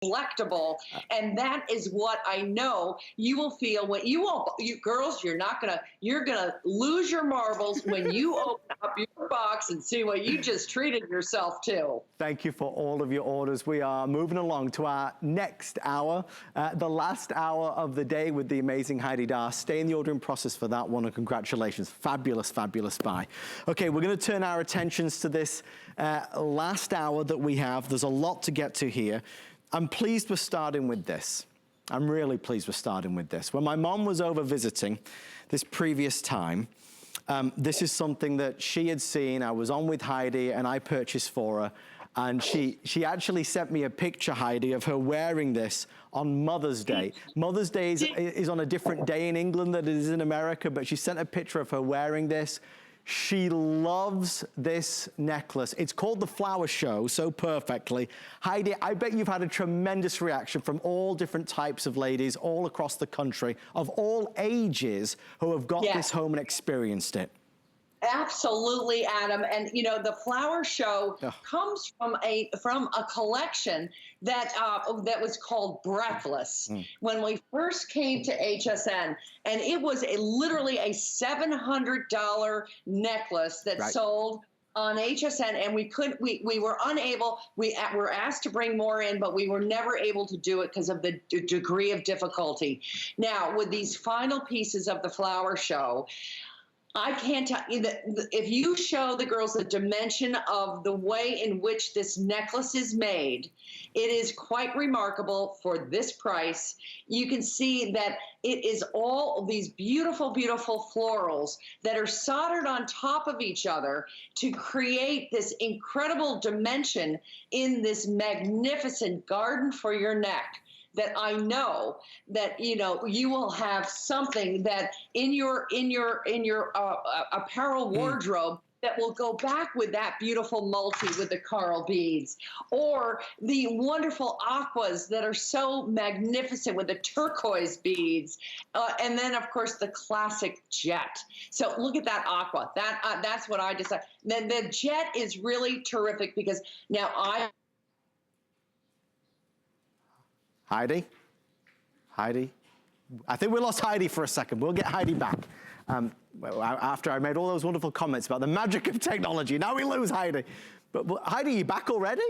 delectable, and that is what I know you will feel when you girls, you're gonna lose your marbles when you open up your box and see what you just treated yourself to. Thank you for all of your orders. We are moving along to our next hour, the last hour of the day with the amazing Heidi Daus. Stay in the ordering process for that one, and congratulations. Fabulous, fabulous buy. Okay, we're gonna turn our attentions to this last hour that we have. There's a lot to get to here. I'm pleased we're starting with this. I'm really pleased we're starting with this. When my mom was over visiting this previous time, this is something that she had seen. I was on with Heidi and I purchased for her. And she actually sent me a picture, Heidi, of her wearing this on Mother's Day. Mother's Day is on a different day in England than it is in America, but she sent a picture of her wearing this. She loves this necklace. It's called the Flower Show so perfectly. Heidi, I bet you've had a tremendous reaction from all different types of ladies all across the country, of all ages, who have got this home and experienced it. Absolutely, Adam. And you know, the Flower Show comes from a collection that that was called Breathless when we first came to HSN, and it was literally a $700 necklace that sold on HSN, and we were unable. We were asked to bring more in, but we were never able to do it because of the degree of difficulty. Now, with these final pieces of the Flower Show, I can't tell you that if you show the girls the dimension of the way in which this necklace is made, it is quite remarkable for this price. You can see that it is all these beautiful, beautiful florals that are soldered on top of each other to create this incredible dimension in this magnificent garden for your neck. That I know that you will have something that in your apparel wardrobe that will go back with that beautiful multi with the coral beads, or the wonderful aquas that are so magnificent with the turquoise beads, and then of course the classic jet. So look at that aqua. That's what I decided. Then the jet is really terrific because now Heidi? Heidi? I think we lost Heidi for a second. We'll get Heidi back. After I made all those wonderful comments about the magic of technology, now we lose Heidi. But Heidi, you back already?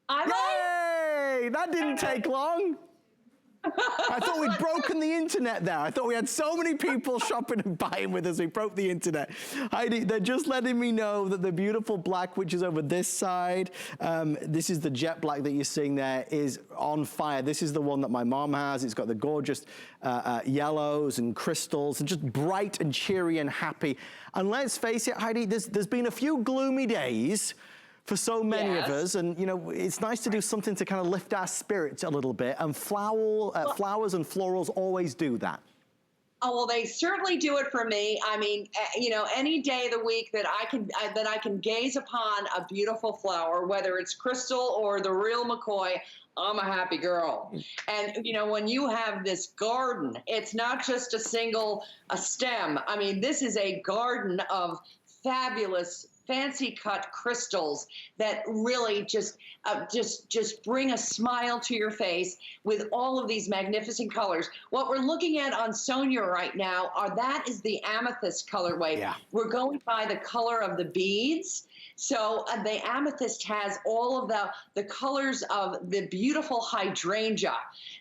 Yay! That didn't take long. I thought we'd broken the internet there. I thought we had so many people shopping and buying with us, we broke the internet. Heidi, they're just letting me know that the beautiful black, which is over this side, this is the jet black that you're seeing there, is on fire. This is the one that my mom has. It's got the gorgeous yellows and crystals, and just bright and cheery and happy. And let's face it, Heidi, there's been a few gloomy days for so many of us, and it's nice to do something to kind of lift our spirits a little bit, and flowers and florals always do that. Oh, well, they certainly do it for me. I mean, any day of the week that I can gaze upon a beautiful flower, whether it's crystal or the real McCoy, I'm a happy girl. And, when you have this garden, it's not just a stem. I mean, this is a garden of fabulous fancy cut crystals that really just bring a smile to your face with all of these magnificent colors. What we're looking at on Sonia right now that is the amethyst colorway. Yeah. We're going by the color of the beads. So the amethyst has all of the colors of the beautiful hydrangea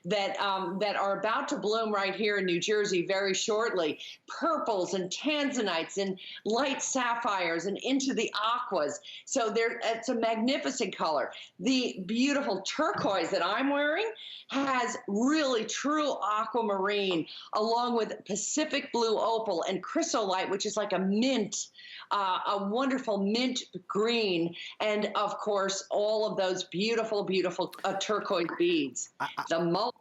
that are about to bloom right here in New Jersey very shortly. Purples and tanzanites and light sapphires and into the aquas. So it's a magnificent color. The beautiful turquoise that I'm wearing has really true aquamarine, along with Pacific blue opal and chrysolite, which is like a mint. A wonderful mint green, and of course all of those beautiful, beautiful turquoise beads. The multi.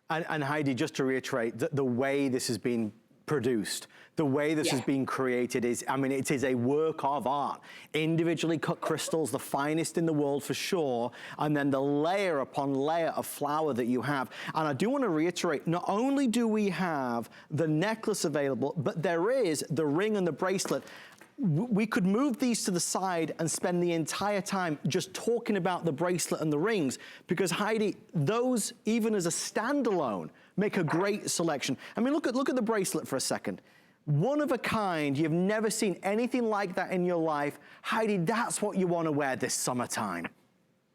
And Heidi, just to reiterate, the way this has been produced, the way this has been created is, I mean, it is a work of art. Individually cut crystals, the finest in the world for sure, and then the layer upon layer of flower that you have. And I do want to reiterate, not only do we have the necklace available, but there is the ring and the bracelet. we could move these to the side and spend the entire time just talking about the bracelet and the rings, because Heidi, those, even as a standalone, make a great selection. I mean, look at the bracelet for a second. One of a kind, you've never seen anything like that in your life. Heidi, that's what you want to wear this summertime.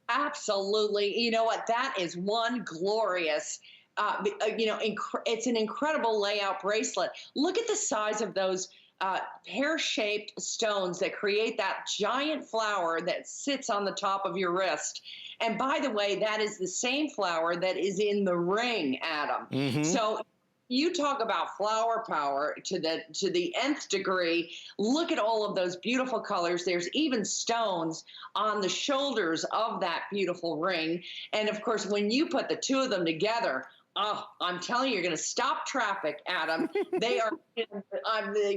Absolutely. You know what? That is one glorious, it's an incredible layout bracelet. Look at the size of those pear-shaped stones that create that giant flower that sits on the top of your wrist. And by the way, that is the same flower that is in the ring, Adam. Mm-hmm. So you talk about flower power to the nth degree. Look at all of those beautiful colors. There's even stones on the shoulders of that beautiful ring. And of course, when you put the two of them together, oh, I'm telling you, you're going to stop traffic, Adam. They are,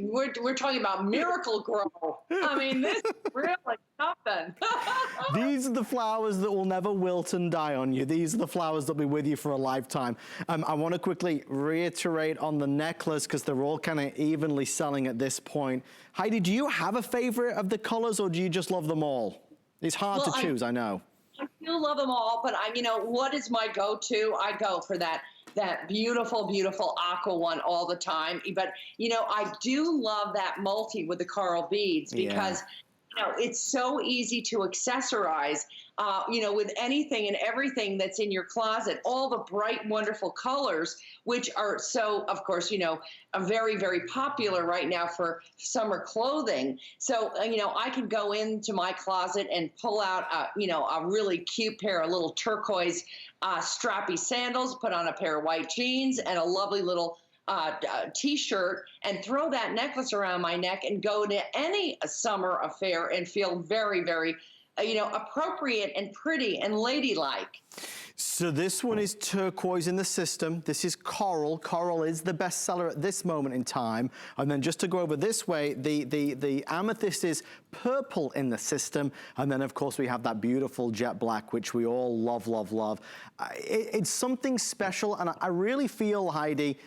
we're talking about miracle grow. I mean, this is really something. These are the flowers that will never wilt and die on you. These are the flowers that will be with you for a lifetime. I want to quickly reiterate on the necklace, because they're all kind of evenly selling at this point. Heidi, do you have a favorite of the colors, or do you just love them all? It's hard to choose, I know. I do love them all, but what is my go-to? I go for that beautiful, beautiful aqua one all the time. But, I do love that multi with the coral beads, because, it's so easy to accessorize, with anything and everything that's in your closet, all the bright, wonderful colors, which are so, of course, are very, very popular right now for summer clothing. So, I can go into my closet and pull out, a really cute pair of little turquoise strappy sandals, put on a pair of white jeans and a lovely little t-shirt, and throw that necklace around my neck and go to any summer affair and feel very, very, appropriate and pretty and ladylike. So this one is turquoise in the system. This is coral. Coral is the best seller at this moment in time. And then just to go over this way, the amethyst is purple in the system. And then, of course, we have that beautiful jet black, which we all love, love, love. It's something special. And I really feel, Heidi,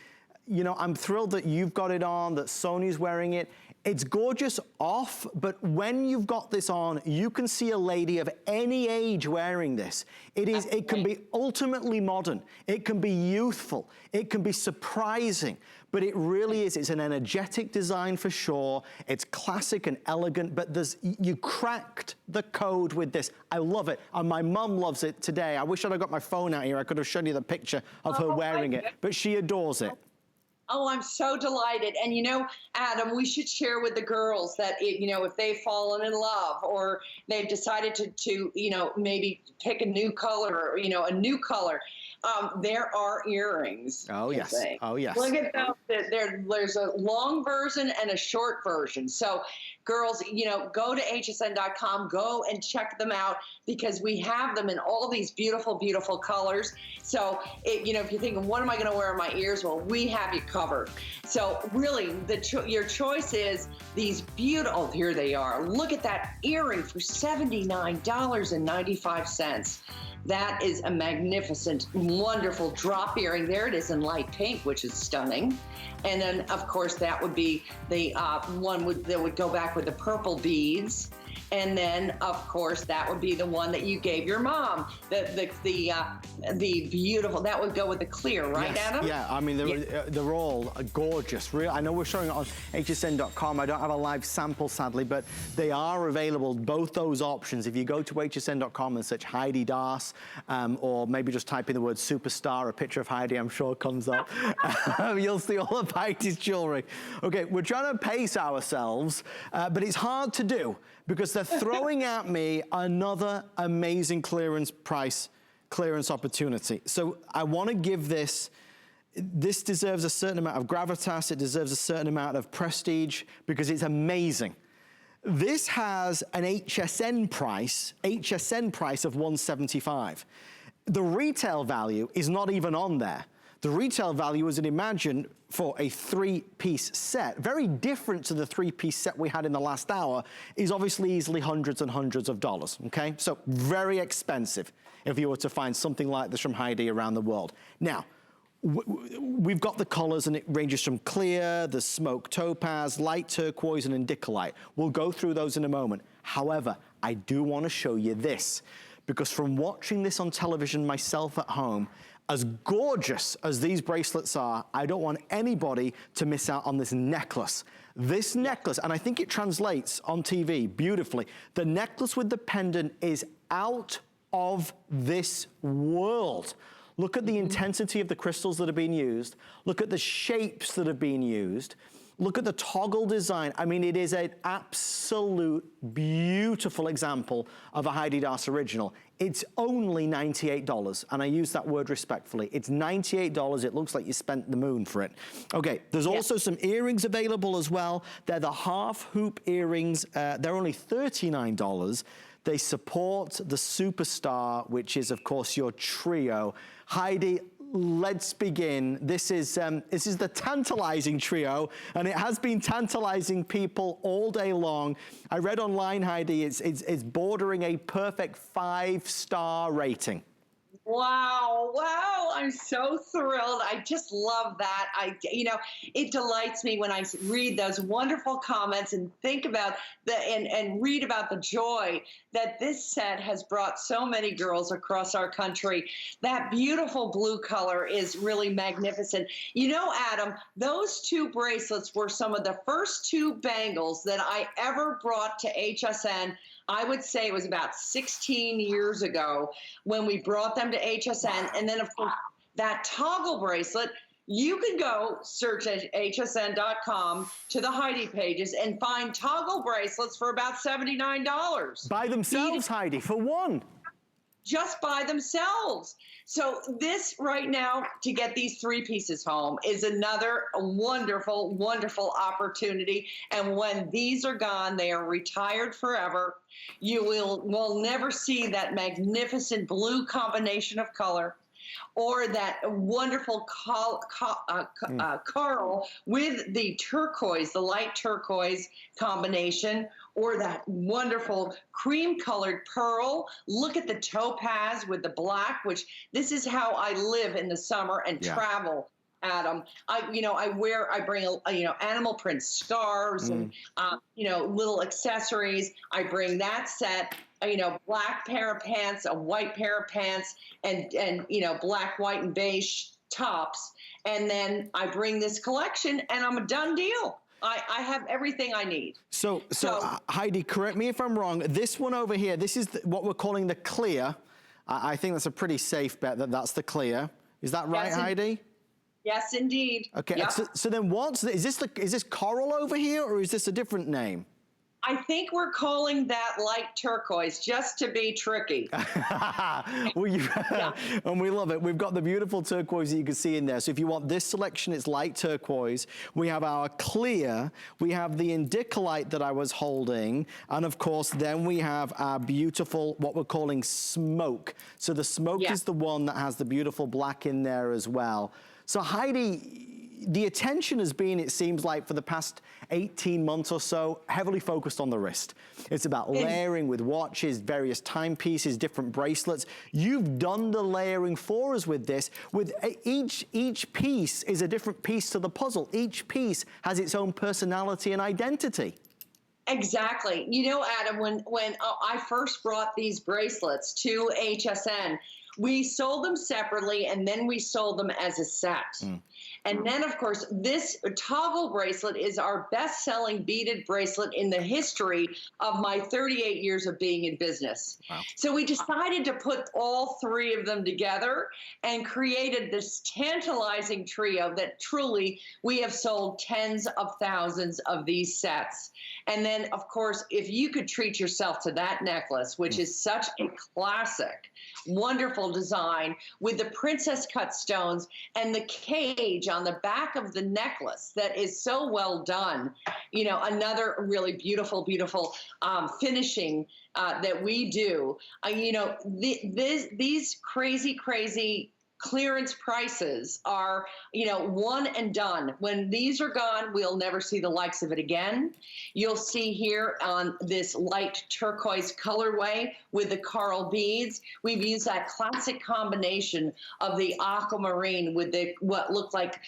I'm thrilled that you've got it on, that Sonia's wearing it. It's gorgeous off, but when you've got this on, you can see a lady of any age wearing this. It can be ultimately modern. It can be youthful. It can be surprising, but it really is. It's an energetic design for sure. It's classic and elegant, but you cracked the code with this. I love it, and my mum loves it today. I wish I'd have got my phone out here. I could have shown you the picture of her wearing it, but she adores it. Oh, I'm so delighted. And, Adam, we should share with the girls that, if they've fallen in love or they've decided to maybe pick a new color, or, a new color, there are earrings. Oh, yes. Oh, yes. Look at those. There's a long version and a short version. So, girls, go to hsn.com, go and check them out, because we have them in all these beautiful, beautiful colors. So, if you're thinking, what am I going to wear in my ears? Well, we have you covered. So, really, your choice is these beautiful, here they are. Look at that earring for $79.95. That is a magnificent, wonderful drop earring. There it is in light pink, which is stunning. And then, of course, that would be the one that would go back with the purple beads. And then, of course, that would be the one that you gave your mom. The beautiful, that would go with the clear, right, yes, Adam? Yeah, I mean, they're all gorgeous. I know we're showing it on hsn.com. I don't have a live sample, sadly, but they are available, both those options. If you go to hsn.com and search Heidi Daus, or maybe just type in the word superstar, a picture of Heidi, I'm sure comes up. You'll see all of Heidi's jewelry. Okay, we're trying to pace ourselves, but it's hard to do, because they're throwing at me another amazing clearance opportunity. So I want to give this deserves a certain amount of gravitas, it deserves a certain amount of prestige, because it's amazing. This has an HSN price of $175. The retail value is not even on there. The retail value, as you'd imagine, for a three-piece set, very different to the three-piece set we had in the last hour, is obviously easily hundreds and hundreds of dollars, okay? So very expensive if you were to find something like this from Heidi around the world. Now, we've got the colors, and it ranges from clear, the smoke topaz, light turquoise, and indicolite. We'll go through those in a moment. However, I do want to show you this, because from watching this on television myself at home, as gorgeous as these bracelets are, I don't want anybody to miss out on this necklace. This necklace, and I think it translates on TV beautifully, the necklace with the pendant is out of this world. Look at the intensity of the crystals that are being used. Look at the shapes that are being used. Look at the toggle design. I mean, it is an absolute beautiful example of a Heidi Daus original. It's only $98, and I use that word respectfully. It's $98. It looks like you spent the moon for it. Okay, there's also some earrings available as well. They're the half hoop earrings. They're only $39. They support the superstar, which is, of course, your trio. Heidi, let's begin. This is the Tantalizing Trio, and it has been tantalizing people all day long. I read online, Heidi, it's bordering a perfect 5-star rating. Wow, wow, I'm so thrilled. I just love that. It delights me when I read those wonderful comments and think about and read about the joy that this set has brought so many girls across our country. That beautiful blue color is really magnificent. You know, Adam, those two bracelets were some of the first two bangles that I ever brought to HSN. I would say it was about 16 years ago when we brought them to HSN. And then, of course, that toggle bracelet, you can go search at hsn.com to the Heidi pages and find toggle bracelets for about $79. By themselves, Heidi, for one. Just by themselves. So this right now, to get these 3 pieces home, is another wonderful, wonderful opportunity. And when these are gone, they are retired forever. You will never see that magnificent blue combination of color, or that wonderful coral with the turquoise, the light turquoise combination, or that wonderful cream-colored pearl. Look at the topaz with the black, which this is how I live in the summer and travel, Adam. I bring animal print scarves and little accessories. I bring that set. Black pair of pants, a white pair of pants, and black, white, and beige tops. And then I bring this collection, and I'm a done deal. I have everything I need. So Heidi, correct me if I'm wrong. This one over here, this is what we're calling the clear. I think that's a pretty safe bet that that's the clear. Is that right, Heidi? Yes, indeed. Okay. Yep. So then is this coral over here, or is this a different name? I think we're calling that light turquoise just to be tricky. And we love it. We've got the beautiful turquoise that you can see in there. So if you want this selection, it's light turquoise. We have our clear. We have the indicolite that I was holding. And of course, then we have our beautiful, what we're calling smoke. So the smoke is the one that has the beautiful black in there as well. So Heidi, the attention has been, it seems like, for the past 18 months or so, heavily focused on the wrist. It's about layering with watches, various timepieces, different bracelets. You've done the layering for us with this. With each piece is a different piece to the puzzle. Each piece has its own personality and identity. Exactly. You know, Adam, when I first brought these bracelets to HSN, we sold them separately, and then we sold them as a set. And then, of course, this toggle bracelet is our best-selling beaded bracelet in the history of my 38 years of being in business. Wow. So we decided to put all 3 of them together and created this tantalizing trio that truly we have sold tens of thousands of these sets. And then, of course, if you could treat yourself to that necklace, which is such a classic, wonderful design with the princess cut stones and the cage on the back of the necklace that is so well done. Another really beautiful, beautiful finishing that we do. These crazy clearance prices are, you know, one and done. When these are gone, we'll never see the likes of it again. You'll see here on this light turquoise colorway with the coral beads, we've used that classic combination of the aquamarine with the what look like,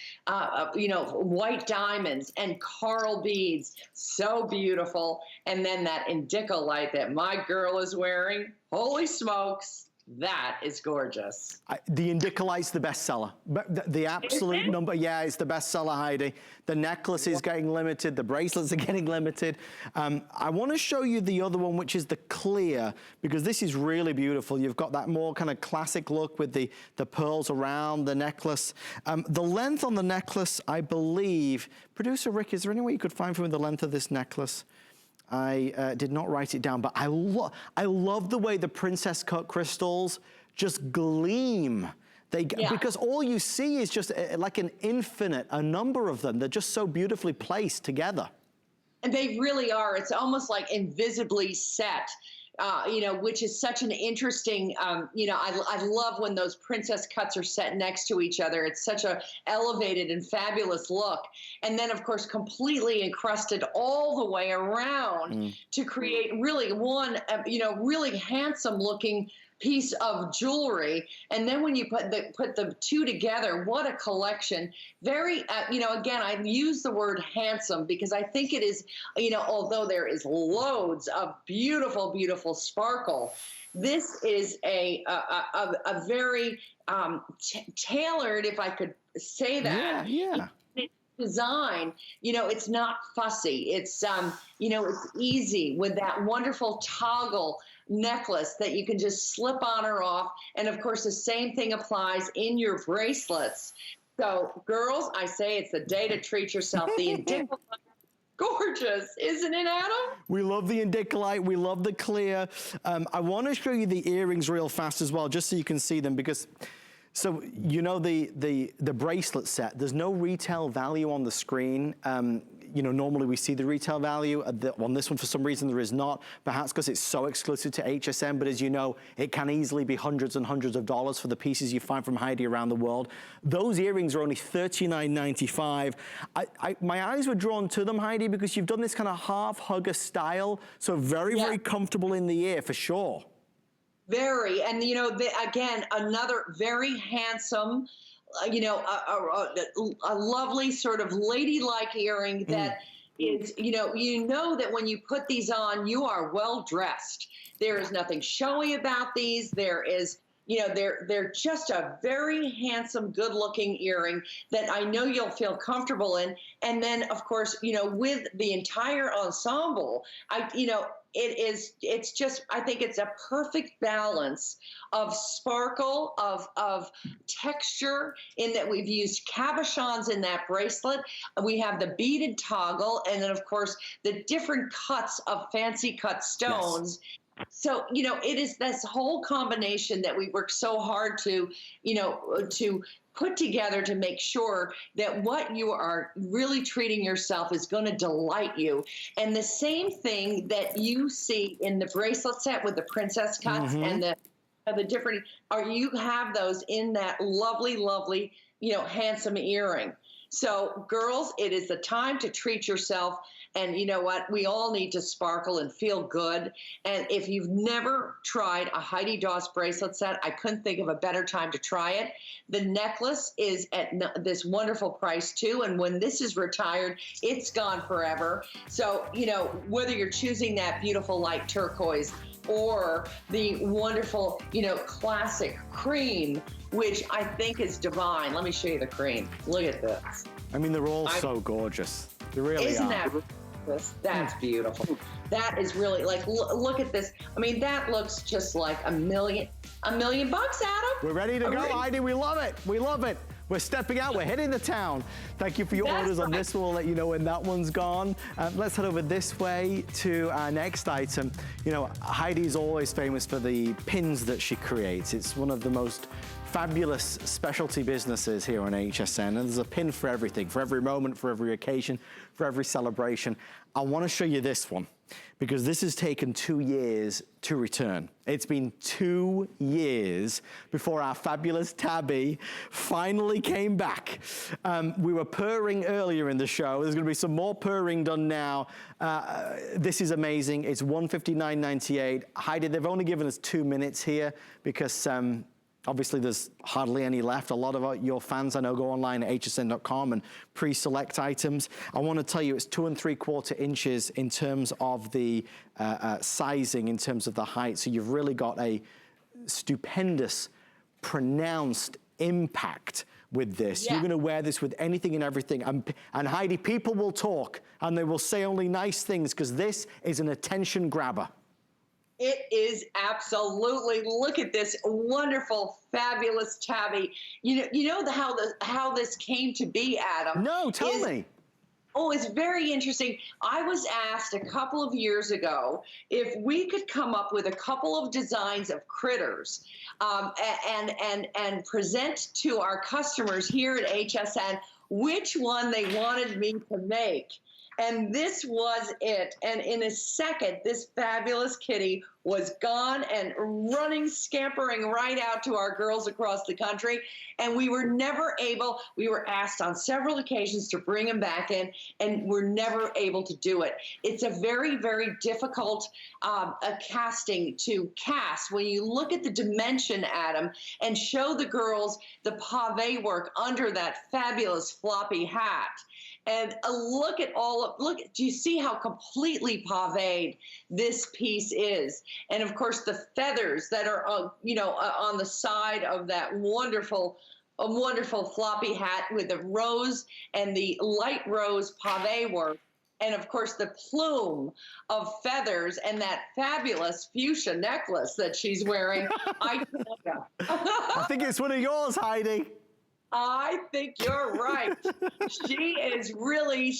you know, white diamonds and coral beads. So beautiful. And then that indigo light that my girl is wearing. Holy smokes. That is gorgeous. The Indicolite's the bestseller. The absolute number, yeah, it's the bestseller, Heidi. The necklace is getting limited. The bracelets are getting limited. I want to show you the other one, which is the clear, because this is really beautiful. You've got that more kind of classic look with the pearls around the necklace. The length on the necklace, I believe, producer Rick, is there any way you could find for me the length of this necklace? I did not write it down, but I love the way the princess cut crystals just gleam. Because all you see is just like an infinite, a number of them. They're just so beautifully placed together. And they really are. It's almost like invisibly set. You know, which is such an interesting, you know, I love when those princess cuts are set next to each other. It's such a elevated and fabulous look. And then, of course, completely encrusted all the way around to create really one, you know, really handsome looking piece of jewelry. And then when you put the two together, what a collection. Very, you know, again, I use the word handsome because I think it is, you know, although there is loads of beautiful, beautiful sparkle, this is a very tailored, if I could say that. Yeah. Design, you know, it's not fussy. It's, you know, it's easy with that wonderful toggle necklace that you can just slip on or off. And of course, the same thing applies in your bracelets. So girls, I say it's the day to treat yourself. The Indicolite, gorgeous, isn't it, Adam? We love the Indicolite, we love the clear. I want to show you the earrings real fast as well, just so you can see them, because so, you know, the bracelet set, there's no retail value on the screen. You know, normally we see the retail value. On this one, for some reason, there is not, perhaps because it's so exclusive to HSN, but as you know, it can easily be hundreds and hundreds of dollars for the pieces you find from Heidi around the world. Those earrings are only $39.95. My eyes were drawn to them, Heidi, because you've done this kind of half hugger style, so very comfortable in the ear, for sure. Very, and you know, again, another very handsome, you know, a lovely sort of ladylike earring that is, you know that when you put these on, you are well dressed. There is nothing showy about these. There is, you know, they're just a very handsome, good-looking earring that I know you'll feel comfortable in. And then, of course, you know, with the entire ensemble, you know, it's just, I think it's a perfect balance of sparkle, of texture, in that we've used cabochons in that bracelet. We have the beaded toggle, and then, of course, the different cuts of fancy cut stones. Yes. So, you know, it is this whole combination that we work so hard to, you know, to put together to make sure that what you are really treating yourself is going to delight you. And the same thing that you see in the bracelet set with the princess cuts and the different, you have those in that lovely, lovely, you know, handsome earring. So girls, it is the time to treat yourself. And you know what? We all need to sparkle and feel good. And if you've never tried a Heidi Daus bracelet set, I couldn't think of a better time to try it. The necklace is at this wonderful price too. And when this is retired, it's gone forever. So, you know, whether you're choosing that beautiful light turquoise or the wonderful, you know, classic cream, which I think is divine. Let me show you the cream. Look at this. I mean, they're all so gorgeous. They really Isn't are. that ridiculous? That's beautiful. That is really, like, look at this. I mean, that looks just like $1 million bucks, Adam. We're ready to go, Heidi. We love it. We love it. We're stepping out. We're hitting the town. Thank you for your orders on this one. We'll let you know when that one's gone. Let's head over this way to our next item. You know, Heidi's always famous for the pins that she creates. It's one of the most fabulous specialty businesses here on HSN, and there's a pin for everything, for every moment, for every occasion, for every celebration. I want to show you this one because this has taken 2 years to return. It's been 2 years before our fabulous tabby finally came back. We were purring earlier in the show. There's going to be some more purring done now. This is amazing. It's $159.98. Heidi, they've only given us 2 minutes here because obviously there's hardly any left. A lot of your fans, I know, go online at hsn.com and pre-select items. I want to tell you it's 2 3/4 inches in terms of the sizing, in terms of the height. So you've really got a stupendous, pronounced impact with this. Yeah. You're going to wear this with anything and everything. And Heidi, people will talk and they will say only nice things because this is an attention grabber. It is absolutely. Look at this wonderful, fabulous tabby. You know how this came to be, Adam? No, tell me. Oh, it's very interesting. I was asked a couple of years ago if we could come up with a couple of designs of critters and present to our customers here at HSN which one they wanted me to make. And this was it. And in a second, this fabulous kitty was gone and running, scampering right out to our girls across the country. And we were never able, we were asked on several occasions to bring him back in, and we're never able to do it. It's a very, very difficult casting to cast. When you look at the dimension, Adam, and show the girls the pave work under that fabulous floppy hat. And look at do you see how completely paved this piece is? And of course the feathers that are, on the side of that wonderful floppy hat with the rose and the light rose pave work. And of course the plume of feathers and that fabulous fuchsia necklace that she's wearing. I think it's one of yours, Heidi. I think you're right. She is really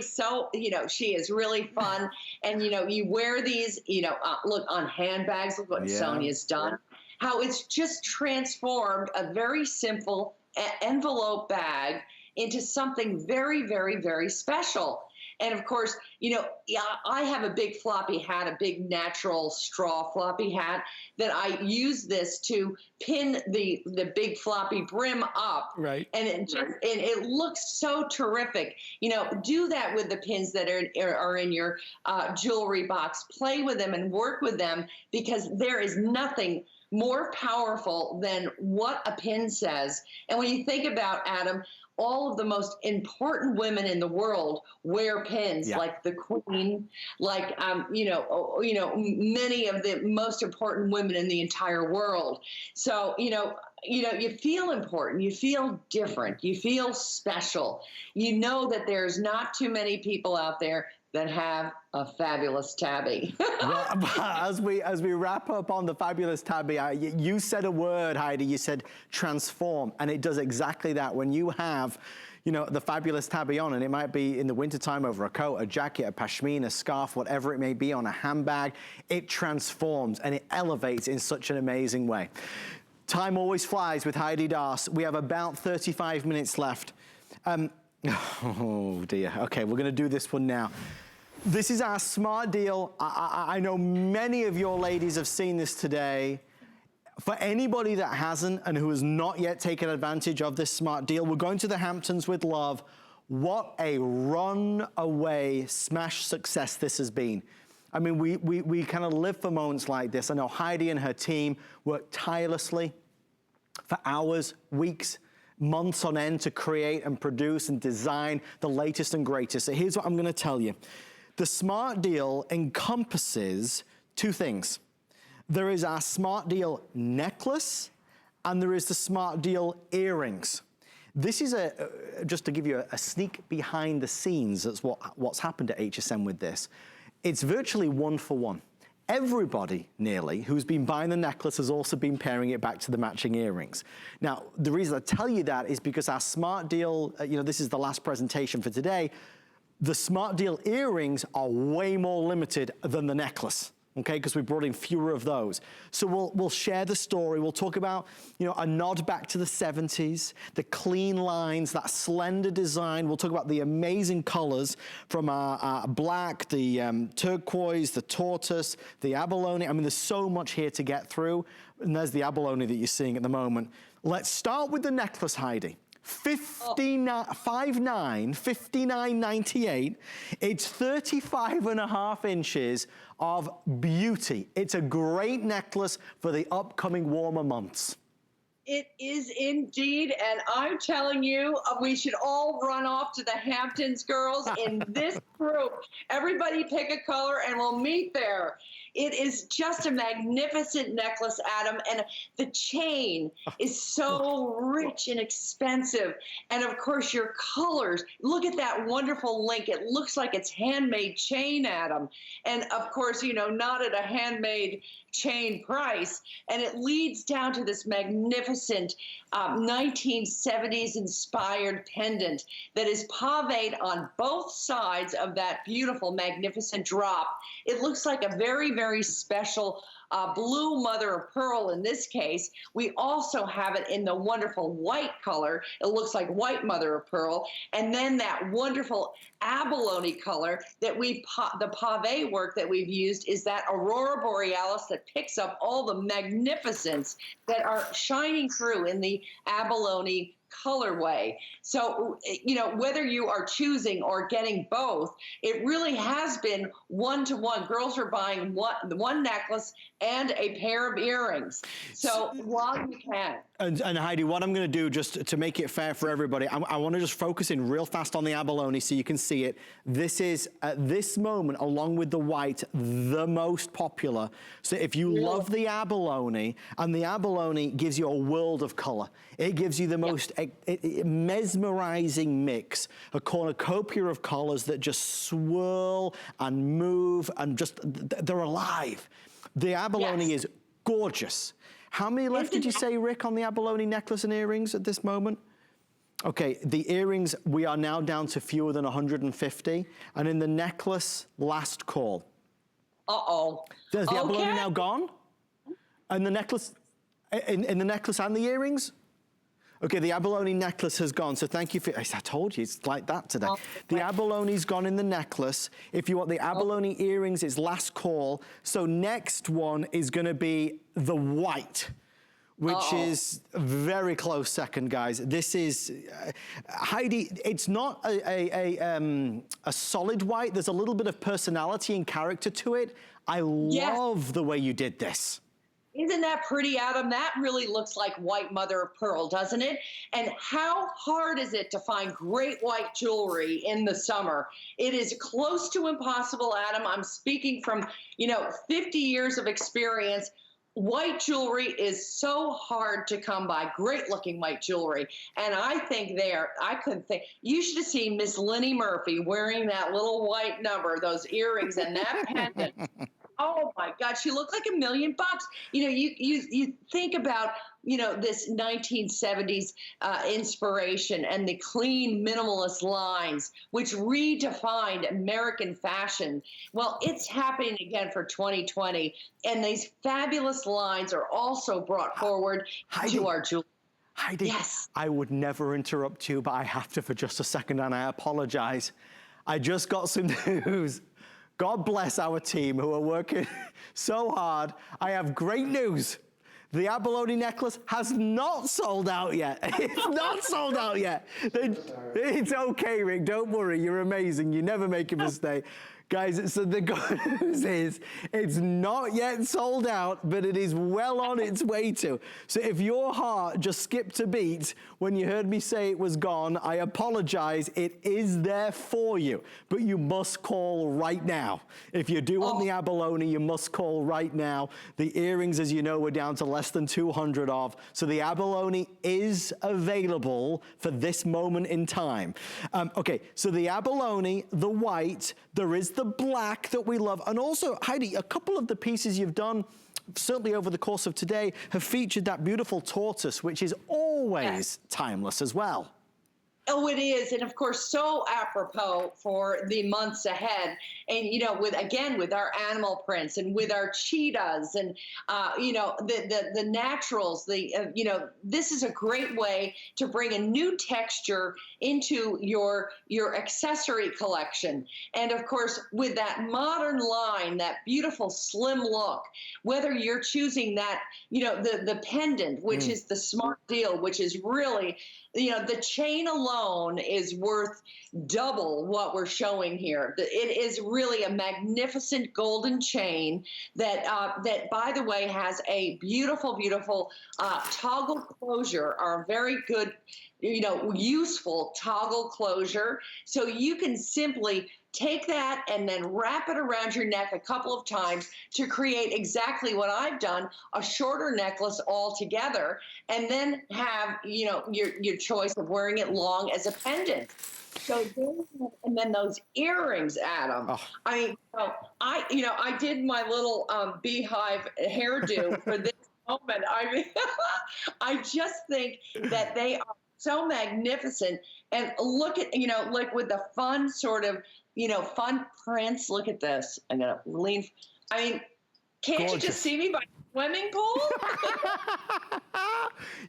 so, she is really fun. And, you wear these, look on handbags, look what Sonia's done, how it's just transformed a very simple envelope bag into something very, very, very special. And of course, I have a big floppy hat, a big natural straw floppy hat that I use this to pin the big floppy brim up. Right. And it looks so terrific. Do that with the pins that are in your jewelry box. Play with them and work with them because there is nothing more powerful than what a pin says. And when you think about, Adam, all of the most important women in the world wear pins, like the Queen, like many of the most important women in the entire world. So you feel important, you feel different, you feel special. You know that there's not too many people out there that have a fabulous tabby. Well, as we wrap up on the fabulous tabby, you said a word, Heidi. You said transform, and it does exactly that. When you have, the fabulous tabby on, and it might be in the wintertime over a coat, a jacket, a pashmina, scarf, whatever it may be, on a handbag, it transforms and it elevates in such an amazing way. Time always flies with Heidi Daus. We have about 35 minutes left. Oh dear. Okay, we're going to do this one now. This is our smart deal. I know many of your ladies have seen this today. For anybody that hasn't and who has not yet taken advantage of this smart deal, we're going to the Hamptons with love. What a runaway smash success this has been. I mean, we kind of live for moments like this. I know Heidi and her team work tirelessly for hours, weeks, months on end to create and produce and design the latest and greatest. So here's what I'm going to tell you. The smart deal encompasses two things. There is our smart deal necklace and there is the smart deal earrings. This is just to give you a sneak behind the scenes. That's what's happened at HSN with this. It's virtually 1 for 1. Everybody, nearly, who's been buying the necklace has also been pairing it back to the matching earrings. Now, the reason I tell you that is because our smart deal, this is the last presentation for today, the smart deal earrings are way more limited than the necklace. okay, because we brought in fewer of those. So we'll share the story. We'll talk about, you know, a nod back to the 70s, the clean lines, that slender design. We'll talk about the amazing colors from our black, the turquoise, the tortoise, the abalone. I mean, there's so much here to get through. And there's the abalone that you're seeing at the moment. Let's start with the necklace, Heidi. $59.98. It's 35.5 inches of beauty. It's a great necklace for the upcoming warmer months. It is indeed, and I'm telling you, we should all run off to the Hamptons, girls, in this group. Everybody pick a color and we'll meet there. It is just a magnificent necklace, Adam, and the chain is so rich and expensive. And of course, your colors, look at that wonderful link. It looks like it's handmade chain, Adam. And of course, you know, not at a handmade chain price. And it leads down to this magnificent 1970s inspired pendant that is paved on both sides of that beautiful, magnificent drop. It looks like a very, very special blue mother of pearl in this case. We also have it in the wonderful white color. It looks like white mother of pearl. And then that wonderful abalone color that the pave work that we've used is that aurora borealis that picks up all the magnificence that are shining through in the abalone colorway. So, you know, whether you are choosing or getting both, it really has been one-to-one. Girls are buying one necklace and a pair of earrings. So while you can. And Heidi, what I'm gonna do just to make it fair for everybody, I wanna just focus in real fast on the abalone so you can see it. This is, at this moment, along with the white, the most popular. So if you love the abalone, and the abalone gives you a world of color. It gives you the most mesmerizing mix, a cornucopia of colors that just swirl and move and just, they're alive. The abalone is gorgeous. How many left did you say, Rick, on the abalone necklace and earrings at this moment? Okay, the earrings, we are now down to fewer than 150. And in the necklace, last call. Uh-oh. Is the abalone now gone? And the necklace, in the necklace and the earrings? Okay, the abalone necklace has gone, so thank you for, I told you, it's like that today. The abalone's gone in the necklace. If you want the abalone earrings, it's last call. So next one is gonna be the white, which is very close second, guys. This is, Heidi, it's not a solid white. There's a little bit of personality and character to it. I love the way you did this. Isn't that pretty, Adam? That really looks like white mother of pearl, doesn't it? And how hard is it to find great white jewelry in the summer? It is close to impossible, Adam. I'm speaking from, 50 years of experience. White jewelry is so hard to come by, great looking white jewelry. And I think you should have seen Miss Lenny Murphy wearing that little white number, those earrings and that pendant. Oh my God, she looked like $1 million. You think about, this 1970s inspiration and the clean minimalist lines, which redefined American fashion. Well, it's happening again for 2020. And these fabulous lines are also brought forward to our jewelry. Heidi, I would never interrupt you, but I have to for just a second, and I apologize. I just got some news. God bless our team who are working so hard. I have great news. The abalone necklace has not sold out yet. It's not sold out yet. It's okay, Rick, don't worry. You're amazing. You never make a mistake. Guys, so the good news is it's not yet sold out, but it is well on its way to. So if your heart just skipped a beat when you heard me say it was gone, I apologize. It is there for you, but you must call right now. If you do want the abalone, you must call right now. The earrings, as you know, we're down to less than 200 of. So the abalone is available for this moment in time. Okay, so the abalone, the white, there is the black that we love. And also, Heidi, a couple of the pieces you've done, certainly over the course of today, have featured that beautiful tortoise, which is always timeless as well. Oh, it is. And of course, so apropos for the months ahead. And, with our animal prints and with our cheetahs and, the naturals, this is a great way to bring a new texture into your accessory collection. And of course, with that modern line, that beautiful slim look, whether you're choosing that, the pendant, which is the smart deal, which is really, the chain alone is worth double what we're showing here. It is really a magnificent golden chain that, by the way, has a beautiful, beautiful toggle closure, or a very good, useful toggle closure. So you can simply take that and then wrap it around your neck a couple of times to create exactly what I've done, a shorter necklace altogether, and then have, your choice of wearing it long as a pendant. So and then those earrings, Adam. Oh. I did my little beehive hairdo for this moment. I mean, I just think that they are so magnificent. And look at, like with the fun sort of, fun prints. Look at this. I'm going to lean. I mean, can't Gorgeous. you just see me by the swimming pool?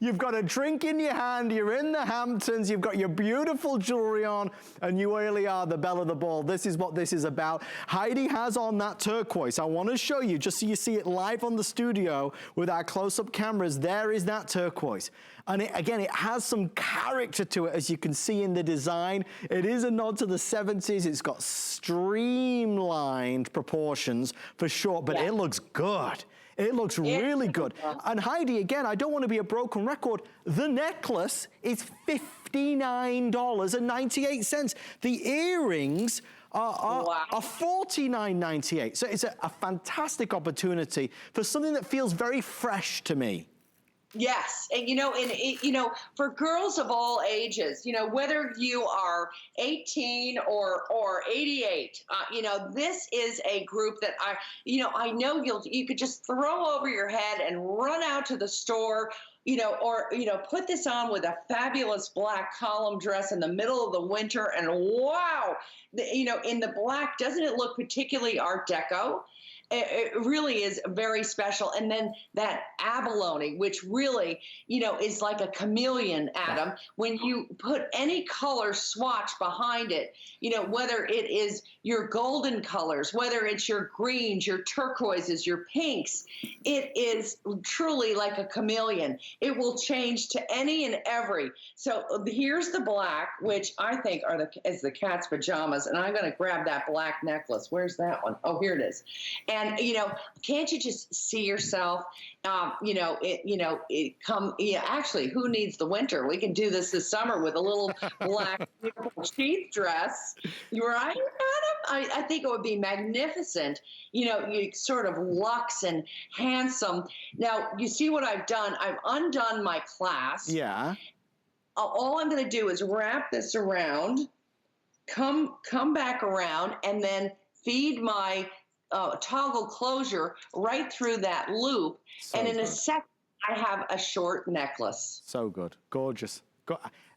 You've got a drink in your hand, you're in the Hamptons, you've got your beautiful jewelry on, and you really are the belle of the ball. This is what this is about. Heidi has on that turquoise. I want to show you, just so you see it live on the studio with our close-up cameras. There is that turquoise. And again, it has some character to it, as you can see in the design. It is a nod to the 70s. It's got streamlined proportions for sure, but it looks good. It looks really good. And Heidi, again, I don't want to be a broken record. The necklace is $59.98. The earrings are $49.98. So it's a fantastic opportunity for something that feels very fresh to me. Yes, and for girls of all ages, whether you are 18 or 88, this is a group that I know you could just throw over your head and run out to the store, or put this on with a fabulous black column dress in the middle of the winter, and wow, in the black, doesn't it look particularly Art Deco? It really is very special. And then that abalone, which really, is like a chameleon, Adam. When you put any color swatch behind it, whether it is your golden colors, whether it's your greens, your turquoises, your pinks, it is truly like a chameleon. It will change to any and every. So here's the black, which I think is the cat's pajamas. And I'm going to grab that black necklace. Where's that one? Oh, here it is. And, can't you just see yourself, actually, who needs the winter? We can do this summer with a little black beautiful sheath dress. Right, Adam? I think it would be magnificent. You sort of luxe and handsome. Now, you see what I've done? I've undone my clasp. Yeah. All I'm going to do is wrap this around, come back around, and then feed my toggle closure right through that loop. So and in a second, I have a short necklace. So good. Gorgeous.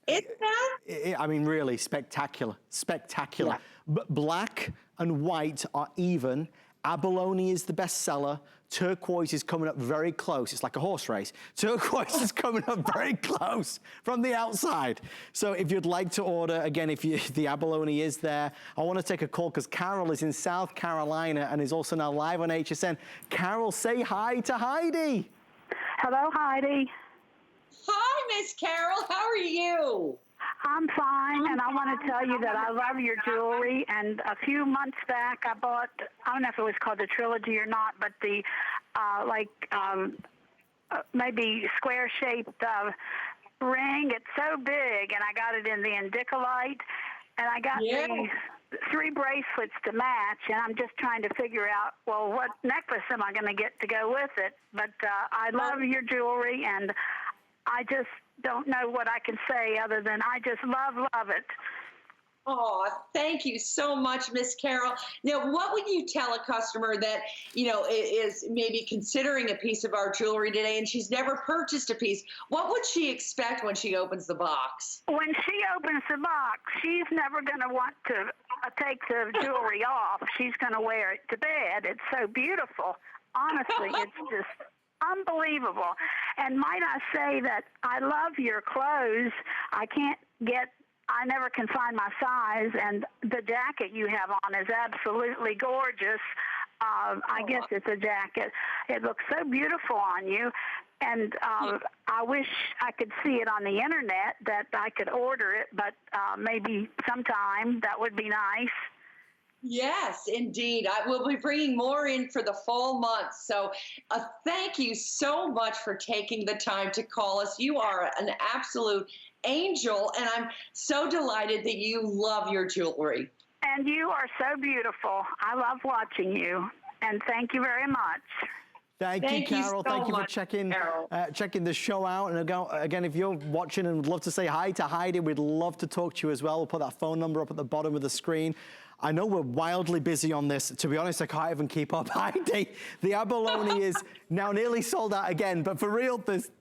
Isn't that? I mean, really spectacular. Spectacular. Yeah. Black and white are even. Abalone is the best seller. Turquoise is coming up very close. It's like a horse race. Turquoise is coming up very close from the outside. So if you'd like to order, again, the abalone is there. I want to take a call because Carol is in South Carolina and is also now live on HSN. Carol, say hi to Heidi. Hello, Heidi. Hi, Miss Carol. How are you? I'm fine, and I want to tell you that I love your jewelry. And a few months back, I bought, I don't know if it was called the Trilogy or not, but the maybe square-shaped ring. It's so big, and I got it in the indicolite, and I got these 3 bracelets to match, and I'm just trying to figure out, well, what necklace am I going to get to go with it? But I love your jewelry, and I just don't know what I can say other than I just love it. Oh, thank you so much, Miss Carol. Now, what would you tell a customer that, is maybe considering a piece of our jewelry today and she's never purchased a piece? What would she expect when she opens the box? When she opens the box, she's never going to want to take the jewelry off. She's going to wear it to bed. It's so beautiful. Honestly, it's just unbelievable. And might I say that I love your clothes. I never can find my size, and the jacket you have on is absolutely gorgeous. I guess it's a jacket. It looks so beautiful on you, and I wish I could see it on the internet, that I could order it, but maybe sometime that would be nice. Yes, indeed. I will be bringing more in for the fall months. So thank you so much for taking the time to call us. You are an absolute angel, and I'm so delighted that you love your jewelry. And you are so beautiful. I love watching you, and thank you very much. Thank you, Carol. Thank you for checking the show out. And again, if you're watching and would love to say hi to Heidi, we'd love to talk to you as well. We'll put that phone number up at the bottom of the screen. I know we're wildly busy on this. To be honest, I can't even keep up. Heidi, the abalone is now nearly sold out again, but for real, there's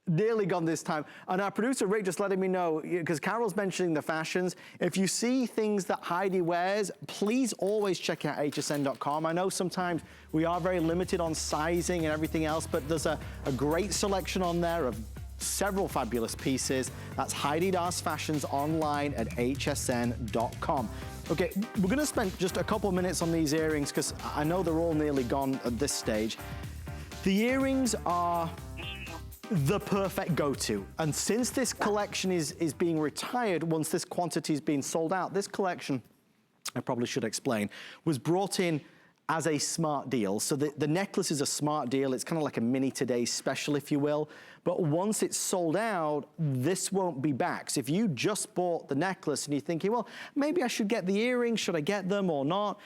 nearly gone this time. And our producer, Rick, just letting me know, because Carol's mentioning the fashions, if you see things that Heidi wears, please always check out hsn.com. I know sometimes we are very limited on sizing and everything else, but there's a great selection on there of several fabulous pieces. That's Heidi Daus Fashions online at hsn.com. Okay, we're gonna spend just a couple minutes on these earrings because I know they're all nearly gone at this stage. The earrings are the perfect go-to. And since this collection is being retired, once this quantity has been sold out, this collection, I probably should explain, was brought in as a smart deal. So the necklace is a smart deal. It's kind of like a mini Today's Special, if you will. But once it's sold out, this won't be back. So if you just bought the necklace and you're thinking, well, maybe I should get the earrings, should I get them or not?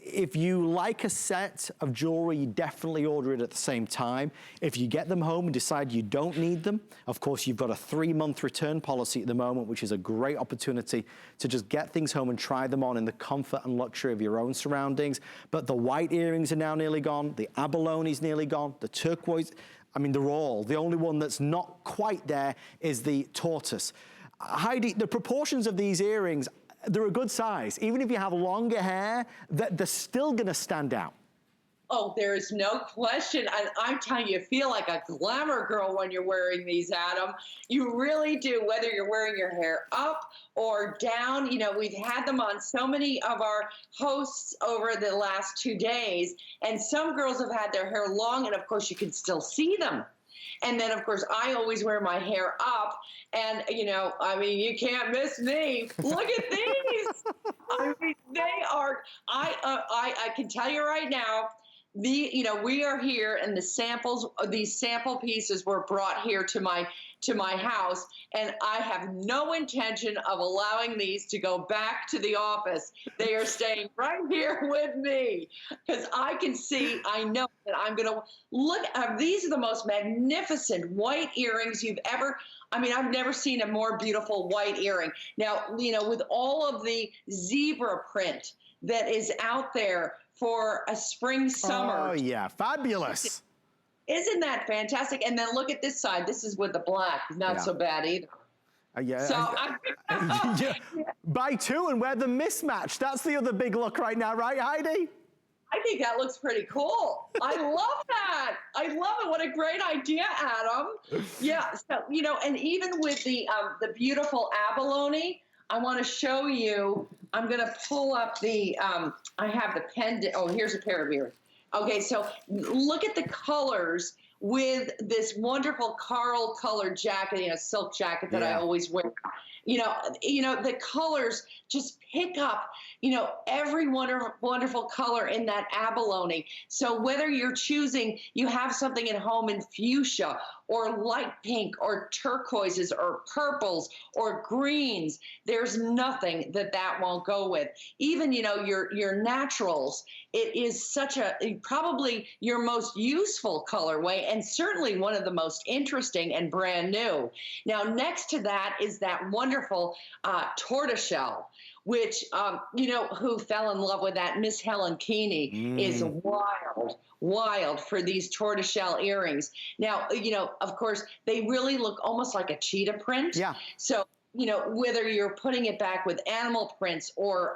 If you like a set of jewelry, you definitely order it at the same time. If you get them home and decide you don't need them, of course, you've got a 3-month return policy at the moment, which is a great opportunity to just get things home and try them on in the comfort and luxury of your own surroundings. But the white earrings are now nearly gone. The abalone is nearly gone. The turquoise, I mean, they're all. The only one that's not quite there is the tortoise. Heidi, the proportions of these earrings, they're a good size. Even if you have longer hair, they're still gonna stand out. Oh, there is no question. And I'm telling you, you feel like a glamour girl when you're wearing these, Adam. You really do, whether you're wearing your hair up or down. We've had them on so many of our hosts over the last 2 days. And some girls have had their hair long, and of course, you can still see them. And then, of course, I always wear my hair up. And, you can't miss me. Look at these. I mean, they are, I can tell you right now, we are here, and these sample pieces were brought here to my house, and I have no intention of allowing these to go back to the office. They are staying right here with me because I know that I'm going to look. These are the most magnificent white earrings you've ever. I've never seen a more beautiful white earring. Now, with all of the zebra print that is out there for a spring, summer. Oh, yeah, fabulous. Isn't that fantastic? And then look at this side. This is with the black. Not so bad either. Yeah. So buy two and wear the mismatch. That's the other big look right now, right, Heidi? I think that looks pretty cool. I love that. I love it. What a great idea, Adam. Yeah. So, and even with the beautiful abalone, I want to show you. I'm going to pull up the, I have the pendant. Oh, here's a pair of earrings. Okay, so look at the colors with this wonderful coral colored jacket, silk jacket that I always wear. The colors just pick up, every wonderful color in that abalone. So whether you're choosing, you have something at home in fuchsia or light pink or turquoises or purples or greens, there's nothing that won't go with. Even, your naturals, it is probably your most useful colorway and certainly one of the most interesting and brand new. Now, next to that is that wonderful tortoiseshell, which, who fell in love with that? Miss Helen Keeney is wild for these tortoiseshell earrings. Now, of course, they really look almost like a cheetah print. Yeah. So, whether you're putting it back with animal prints or,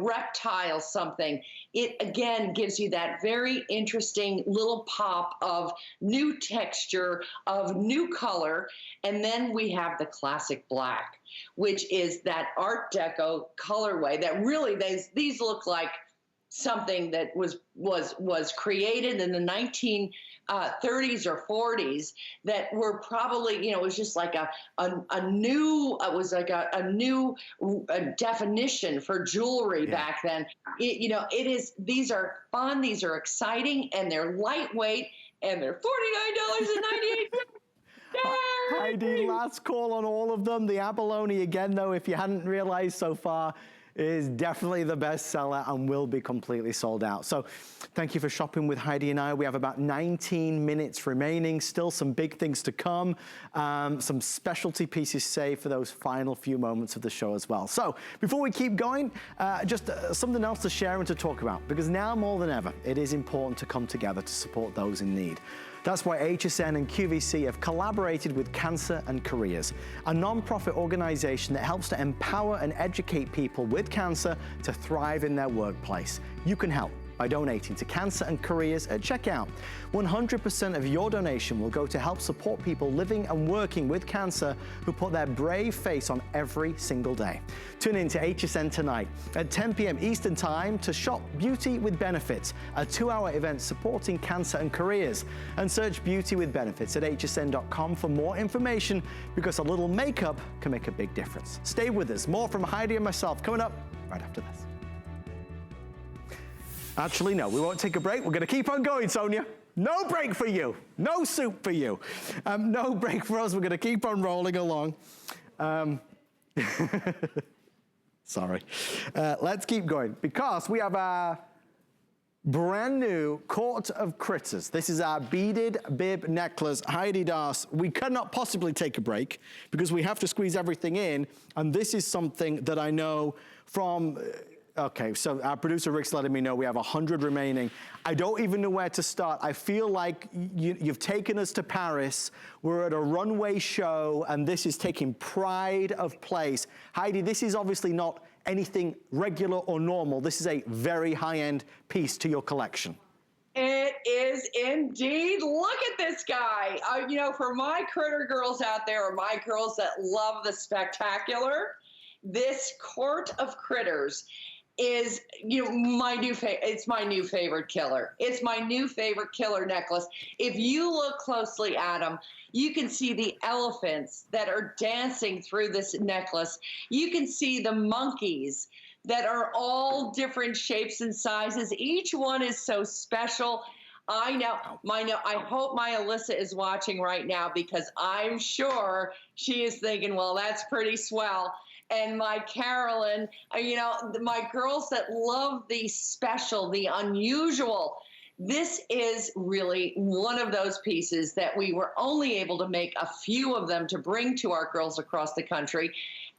reptile something, it again gives you that very interesting little pop of new texture, of new color. And then we have the classic black, which is that Art Deco colorway that really, these look like something that was created in the 1930s or 40s that were probably, it was just like a new definition for jewelry back then. These are fun, these are exciting, and they're lightweight, and they're $49.98. Heidi, last call on all of them. The Abalone, again, though, if you hadn't realized so far, is definitely the best seller and will be completely sold out. So thank you for shopping with Heidi and I. We have about 19 minutes remaining, still some big things to come, some specialty pieces saved for those final few moments of the show as well. So before we keep going, just something else to share and to talk about, because now more than ever, it is important to come together to support those in need. That's why Hsn and QVC have collaborated with Cancer and Careers, a non-profit organization that helps to empower and educate people with cancer to thrive in their workplace. You can help by donating to Cancer and Careers at checkout. 100% of your donation will go to help support people living and working with cancer who put their brave face on every single day. Tune in to Hsn tonight at 10 p.m. Eastern Time to shop Beauty with Benefits, a 2-hour event supporting Cancer and Careers. And search Beauty with Benefits at hsn.com for more information, because a little makeup can make a big difference. Stay with us. More from Heidi and myself coming up right after this. Actually, no, we won't take a break. We're going to keep on going, Sonia. No break for you. No soup for you. No break for us. We're going to keep on rolling along. Sorry. Let's keep going, because we have a brand new Court of Critters. This is our Beaded Bib Necklace. Heidi Daus, we cannot possibly take a break because we have to squeeze everything in. And this is something that I know from... Okay, so our producer Rick's letting me know we have 100 remaining. I don't even know where to start. I feel like you've taken us to Paris. We're at a runway show, and this is taking pride of place. Heidi, this is obviously not anything regular or normal. This is a very high-end piece to your collection. It is indeed. Look at this guy. For my critter girls out there, or my girls that love the spectacular, this Court of Critters is my new favorite. It's my new favorite killer. It's my new favorite killer necklace. If you look closely at them, you can see the elephants that are dancing through this necklace. You can see the monkeys that are all different shapes and sizes. Each one is so special. I know. I hope my Alyssa is watching right now, because I'm sure she is thinking, well, that's pretty swell. And my Carolyn, my girls that love the special, the unusual. This is really one of those pieces that we were only able to make a few of them to bring to our girls across the country.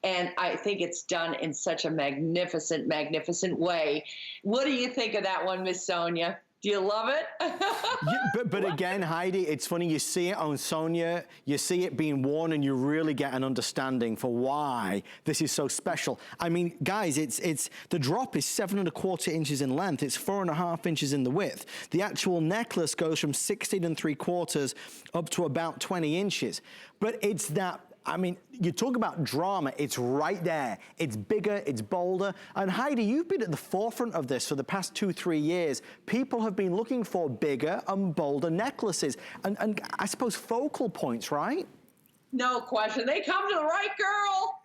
And I think it's done in such a magnificent, magnificent way. What do you think of that one, Miss Sonia? Do you love it? Yeah, but again, Heidi, it's funny, you see it on Sonia, you see it being worn, and you really get an understanding for why this is so special. I mean, guys, the drop is 7¼ inches in length. It's 4½ inches in the width. The actual necklace goes from 16 3/4 up to about 20 inches. But it's that, I mean, you talk about drama, it's right there. It's bigger, it's bolder. And Heidi, you've been at the forefront of this for the past 2-3 years. People have been looking for bigger and bolder necklaces and I suppose focal points, right? No question. They come to the right girl.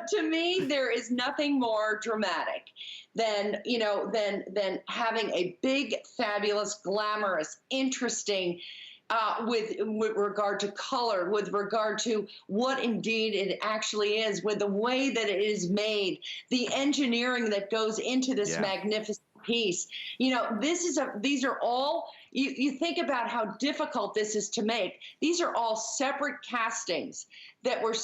To me, there is nothing more dramatic than having a big, fabulous, glamorous, interesting, with regard to color, with regard to what indeed it actually is, with the way that it is made, the engineering that goes into this magnificent piece. You know, these are all, you think about how difficult this is to make. These are all separate castings that were